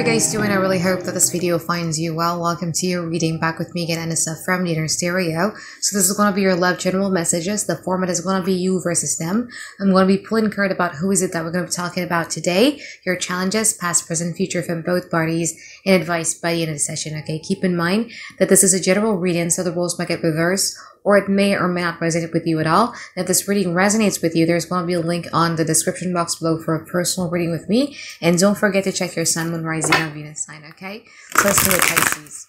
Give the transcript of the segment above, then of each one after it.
guys doing? I really hope that this video finds you well. Welcome to your reading. Back with me again, Anisa from the Inner Stereo. So this is going to be your love general messages. The format is going to be you versus them. I'm going to be pulling card about who is it that we're going to be talking about today, your challenges, past, present, future from both parties, and advice by the end of the session. Okay, keep in mind that this is a general reading, so the roles might get reversed, or it may or may not resonate with you at all. And if this reading resonates with you, there's going to be a link on the description box below for a personal reading with me. And don't forget to check your sun, moon, rising, or Venus sign, okay? So let's do it, Pisces.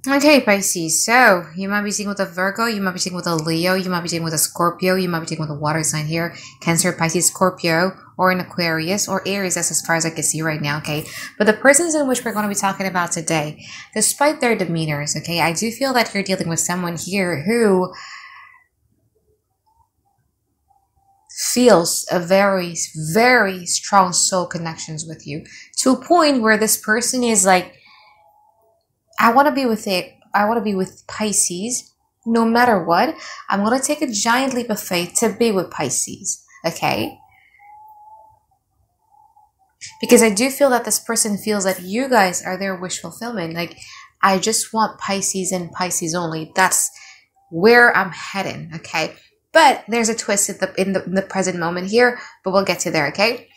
Okay, Pisces, so you might be seeing with a Virgo, you might be seeing with a Leo, you might be seeing with a Scorpio, you might be seeing with a water sign here, Cancer, Pisces, Scorpio, or an Aquarius, or Aries. That's as far as I can see right now, okay? But the persons in which we're going to be talking about today, despite their demeanors, okay, I do feel that you're dealing with someone here who feels a very, very strong soul connections with you, to a point where this person is like, I want to be with it. I want to be with Pisces no matter what. I'm going to take a giant leap of faith to be with Pisces. Okay? Because I do feel that this person feels that you guys are their wish fulfillment. Like, I just want Pisces and Pisces only. That's where I'm heading. Okay? But there's a twist in the present moment here, but we'll get to there. Okay?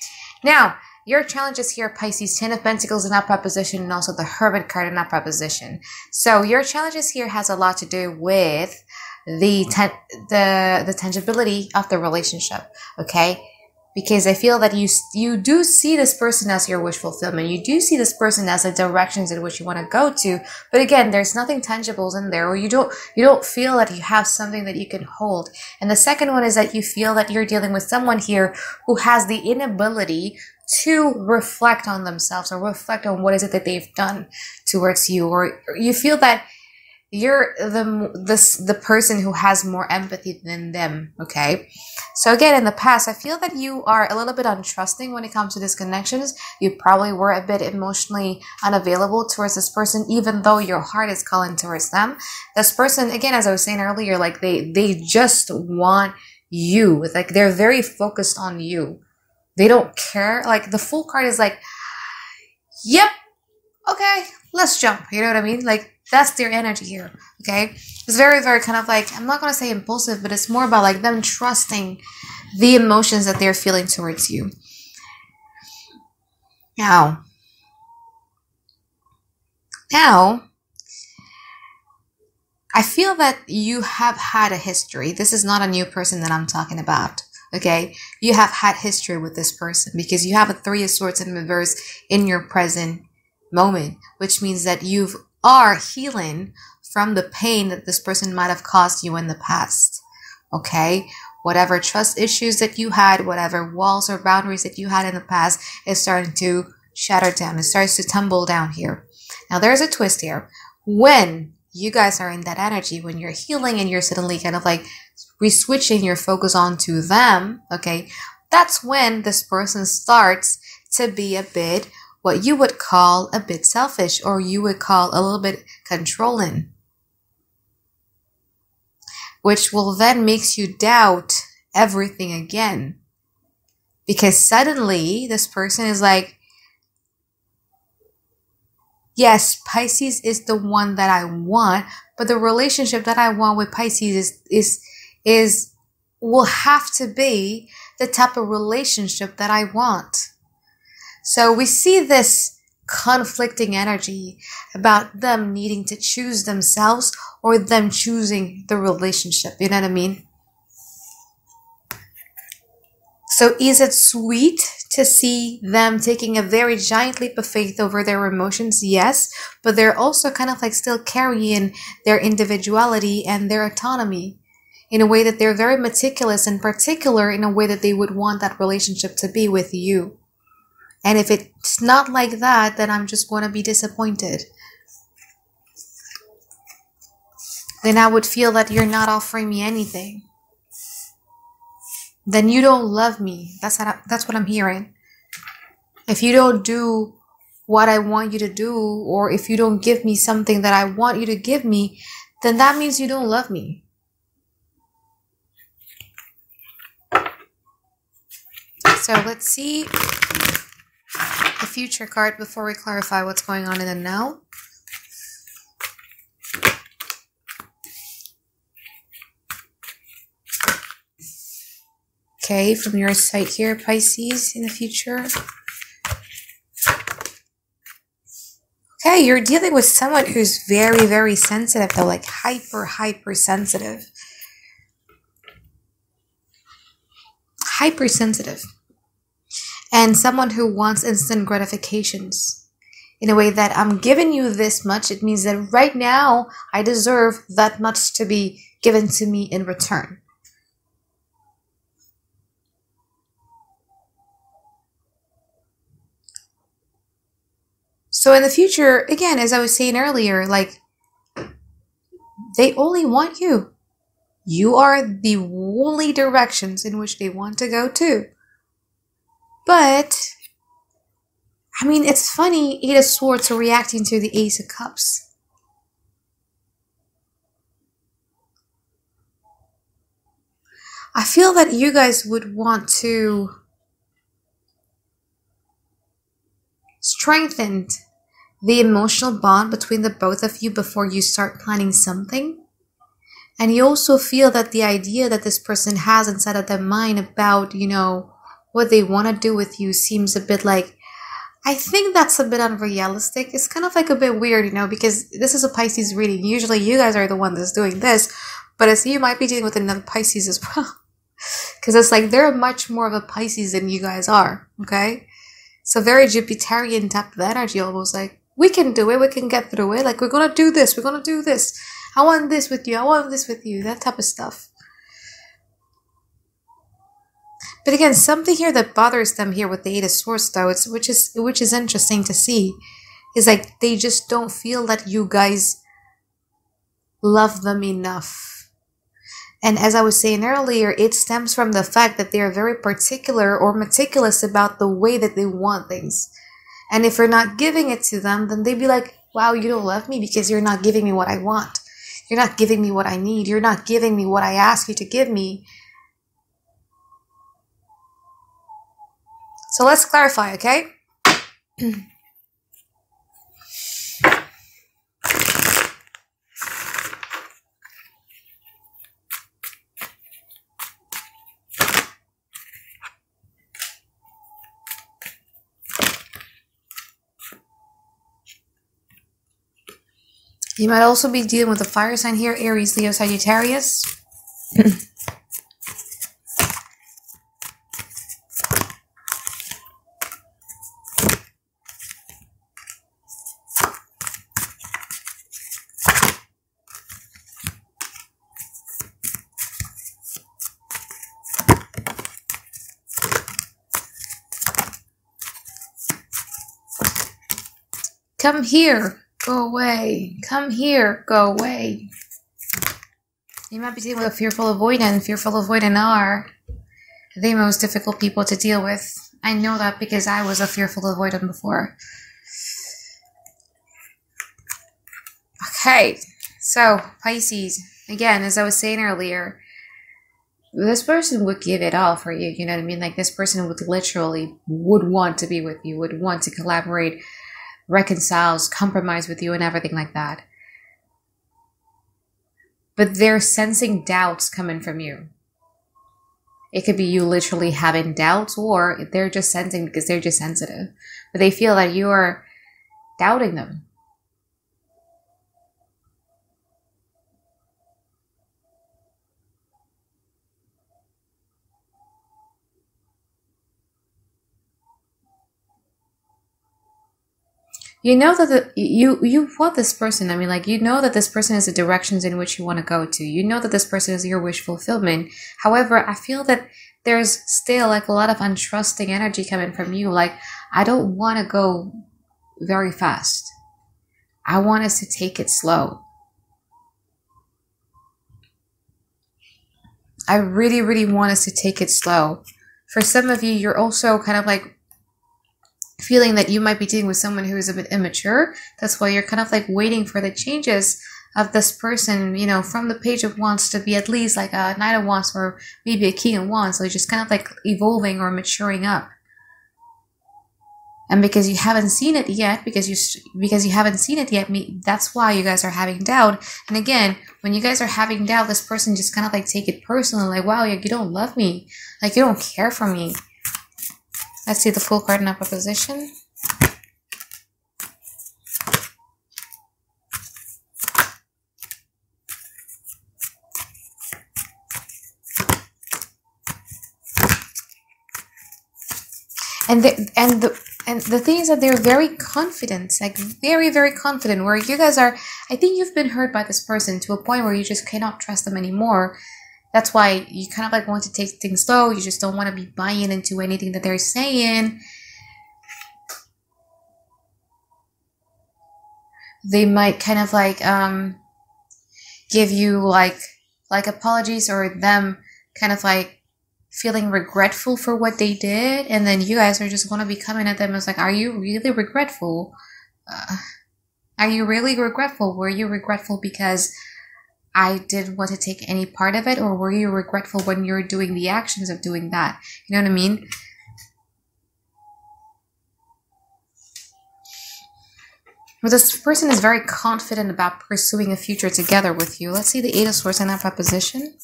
Now, your challenges here, Pisces, 10 of Pentacles in that proposition, and also the Hermit card in that proposition. So your challenges here has a lot to do with the tangibility of the relationship, okay? Because I feel that you do see this person as your wish fulfillment. You do see this person as the directions in which you want to go to. But again, there's nothing tangible in there, or you don't feel that you have something that you can hold. And the second one is that you feel that you're dealing with someone here who has the inability to reflect on themselves, or reflect on what is it that they've done towards you, or you feel that you're the person who has more empathy than them, okay? So again, in the past, I feel that you are a little bit untrusting when it comes to these connections. You probably were a bit emotionally unavailable towards this person, even though your heart is calling towards them. This person, again, as I was saying earlier, like they just want you. Like, they're very focused on you. They don't care. Like, the Fool card is like, yep, okay, let's jump. You know what I mean? Like, that's their energy here, okay? It's very, very kind of like, I'm not going to say impulsive, but it's more about like them trusting the emotions that they're feeling towards you. Now, I feel that you have had a history. This is not a new person that I'm talking about. Okay, you have had history with this person, because you have a Three of Swords in reverse in your present moment, which means that you are healing from the pain that this person might have caused you in the past. Okay, whatever trust issues that you had, whatever walls or boundaries that you had in the past is starting to shatter down. It starts to tumble down here. Now, there's a twist here. When you guys are in that energy, when you're healing and you're suddenly kind of like re-switching your focus onto them, okay, that's when this person starts to be a bit, what you would call a bit selfish, or you would call a little bit controlling, which will then makes you doubt everything again, because suddenly this person is like, yes, Pisces is the one that I want, but the relationship that I want with Pisces will have to be the type of relationship that I want. So we see this conflicting energy about them needing to choose themselves or them choosing the relationship. You know what I mean? So is it sweet to see them taking a very giant leap of faith over their emotions? Yes, but they're also kind of like still carrying their individuality and their autonomy in a way that they're very meticulous, in particular in a way that they would want that relationship to be with you. And if it's not like that, then I'm just going to be disappointed. Then I would feel that you're not offering me anything. Then you don't love me. That's what I'm hearing. If you don't do what I want you to do, or if you don't give me something that I want you to give me, then that means you don't love me. So let's see the future card before we clarify what's going on in the now. Okay, from your side here, Pisces, in the future. Okay, you're dealing with someone who's very, very sensitive, though, like hyper sensitive. Hypersensitive. And someone who wants instant gratifications. In a way that I'm giving you this much, it means that right now I deserve that much to be given to me in return. So in the future, again, as I was saying earlier, like, they only want you. You are the only directions in which they want to go to. But, I mean, it's funny, Eight of Swords are reacting to the Ace of Cups. I feel that you guys would want to strengthen the emotional bond between the both of you before you start planning something. And you also feel that the idea that this person has inside of their mind about, you know, what they want to do with you seems a bit like, I think that's a bit unrealistic. It's kind of like a bit weird, you know, because this is a Pisces reading. Usually you guys are the one that's doing this, but I see you might be dealing with another Pisces as well. Because it's like they're much more of a Pisces than you guys are, okay? So very Jupiterian type of energy, almost like, we can do it, we can get through it, like, we're gonna do this, we're gonna do this. I want this with you, I want this with you, that type of stuff. But again, something here that bothers them here with the Eight of Swords, though, which is interesting to see, is like they just don't feel that you guys love them enough. And as I was saying earlier, it stems from the fact that they are very particular or meticulous about the way that they want things. And if you're not giving it to them, then they'd be like, wow, you don't love me because you're not giving me what I want. You're not giving me what I need. You're not giving me what I ask you to give me. So let's clarify, okay? You might also be dealing with a fire sign here, Aries, Leo, Sagittarius. Come here, go away. Come here, go away. You might be dealing with a fearful avoidant. Fearful avoidant are the most difficult people to deal with. I know that because I was a fearful avoidant before. Okay, so Pisces, again, as I was saying earlier, this person would give it all for you, you know what I mean? Like, this person would literally want to be with you, would want to collaborate, reconciles, compromise with you and everything like that. But they're sensing doubts coming from you. It could be you literally having doubts, or they're just sensing because they're just sensitive. But they feel that you are doubting them. You know that you want this person. I mean, like, you know that this person is the directions in which you want to go to. You know that this person is your wish fulfillment. However, I feel that there's still like a lot of untrusting energy coming from you. Like, I don't want to go very fast. I want us to take it slow. I really, really want us to take it slow. For some of you, you're also kind of like feeling that you might be dealing with someone who is a bit immature. That's why you're kind of like waiting for the changes of this person, you know, from the Page of Wands to be at least like a Knight of Wands or maybe a King of Wands. So you're just kind of like evolving or maturing up. And because you haven't seen it yet, because you haven't seen it yet, that's why you guys are having doubt. And again, when you guys are having doubt, this person just kind of like take it personally, like, wow, you don't love me, like you don't care for me. Let's see the full card in upper position. And the thing is that they're very confident, like very, very confident, where you guys are, I think you've been hurt by this person to a point where you just cannot trust them anymore. That's why you kind of like want to take things slow. You just don't want to be buying into anything that they're saying. They might kind of like give you like apologies, or them kind of like feeling regretful for what they did, and then you guys are just going to be coming at them as like, are you really regretful? Are you really regretful? Were you regretful because I didn't want to take any part of it, or were you regretful when you're doing the actions of doing that? You know what I mean? But this person is very confident about pursuing a future together with you. Let's see the Eight of Swords in that position.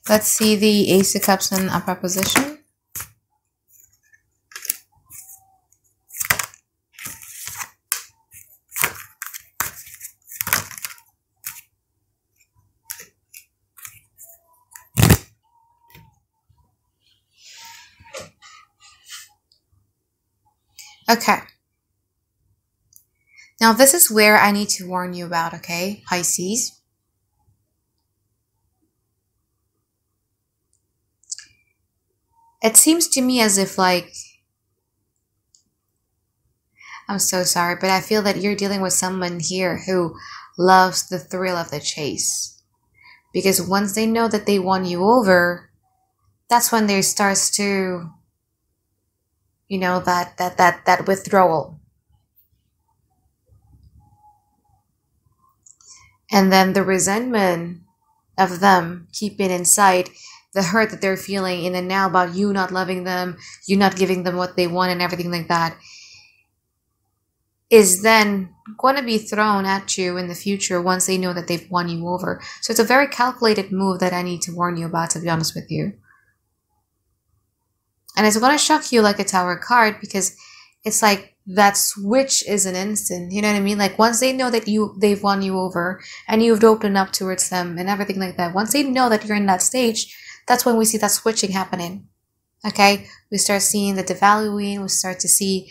Let's see the Ace of Cups in upper position. Okay. Now this is where I need to warn you about, okay, Pisces? It seems to me as if like, I'm so sorry, but I feel that you're dealing with someone here who loves the thrill of the chase. Because once they know that they won you over, that's when there starts to, you know, that withdrawal. And then the resentment of them keeping inside, the hurt that they're feeling in and now about you not loving them, you not giving them what they want and everything like that, is then going to be thrown at you in the future once they know that they've won you over. So it's a very calculated move that I need to warn you about, to be honest with you. And it's going to shock you like a Tower card, because it's like that switch is an instant. You know what I mean? Like once they know that they've won you over and you've opened up towards them and everything like that, once they know that you're in that stage, that's when we see that switching happening. Okay? We start seeing the devaluing. We start to see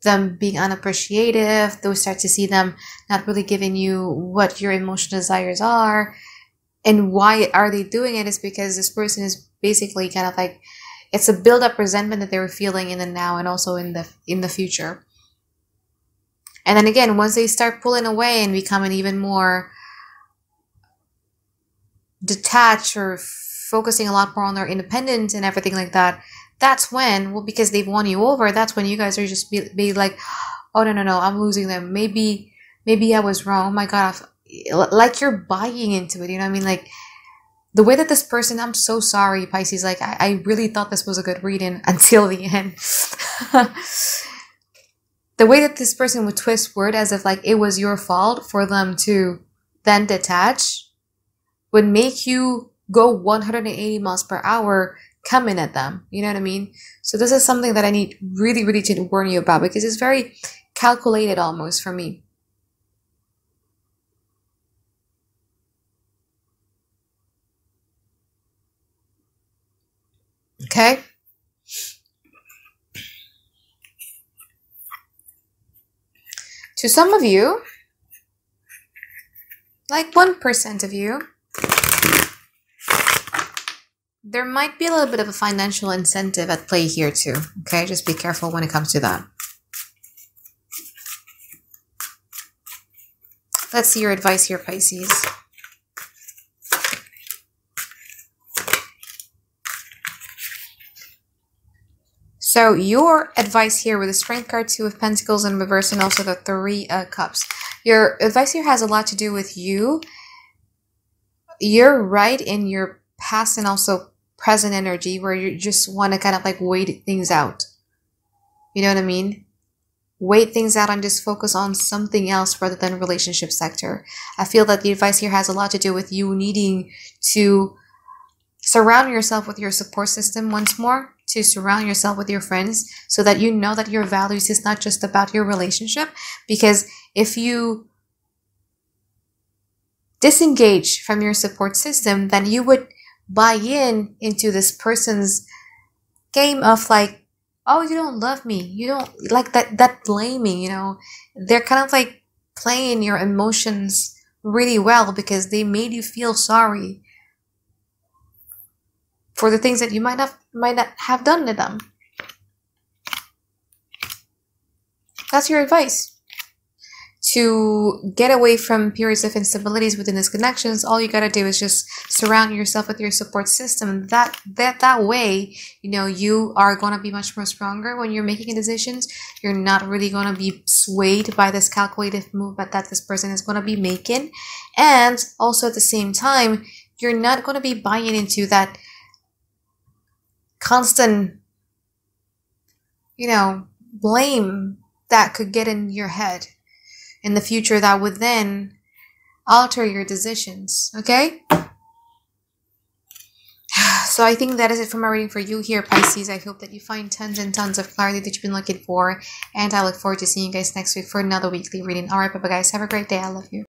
them being unappreciative. We start to see them not really giving you what your emotional desires are. And why are they doing it is because this person is basically kind of like, it's a build-up resentment that they were feeling in the now and also in the future. And then again, once they start pulling away and becoming even more detached or focusing a lot more on their independence and everything like that, that's when, well, because they've won you over, that's when you guys are just be like, oh, no, I'm losing them. Maybe I was wrong. Oh my God. Like you're buying into it. You know what I mean? Like the way that this person, I'm so sorry, Pisces. Like I really thought this was a good reading until the end. The the way that this person would twist word as if like it was your fault for them to then detach would make you go 180 miles per hour coming at them. You know what I mean? So this is something that I need really, really to warn you about, because it's very calculated almost for me. Okay? To some of you, like 1% of you, there might be a little bit of a financial incentive at play here too. Okay, just be careful when it comes to that. Let's see your advice here, Pisces. So your advice here with the Strength card, 2 of Pentacles in reverse, and also the 3 Cups. Your advice here has a lot to do with you. You're right in your past and also present energy where you just want to kind of like wait things out. You know what I mean? Wait things out and just focus on something else rather than relationship sector. I feel that the advice here has a lot to do with you needing to surround yourself with your support system once more, to surround yourself with your friends so that you know that your values is not just about your relationship. Because if you disengage from your support system, then you would buy into this person's game of like, oh, you don't love me, you don't like that blaming, you know. They're kind of like playing your emotions really well because they made you feel sorry for the things that you might not have done to them. That's your advice. To get away from periods of instabilities within these connections, all you gotta do is just surround yourself with your support system. That way, you know, you are gonna be much more stronger when you're making decisions. You're not really gonna be swayed by this calculated movement that this person is gonna be making. And also at the same time, you're not gonna be buying into that constant, you know, blame that could get in your head in the future that would then alter your decisions. Okay? So I think that is it for my reading for you here, Pisces. I hope that you find tons and tons of clarity that you've been looking for, and I look forward to seeing you guys next week for another weekly reading. All right, bye-bye guys, have a great day. I love you.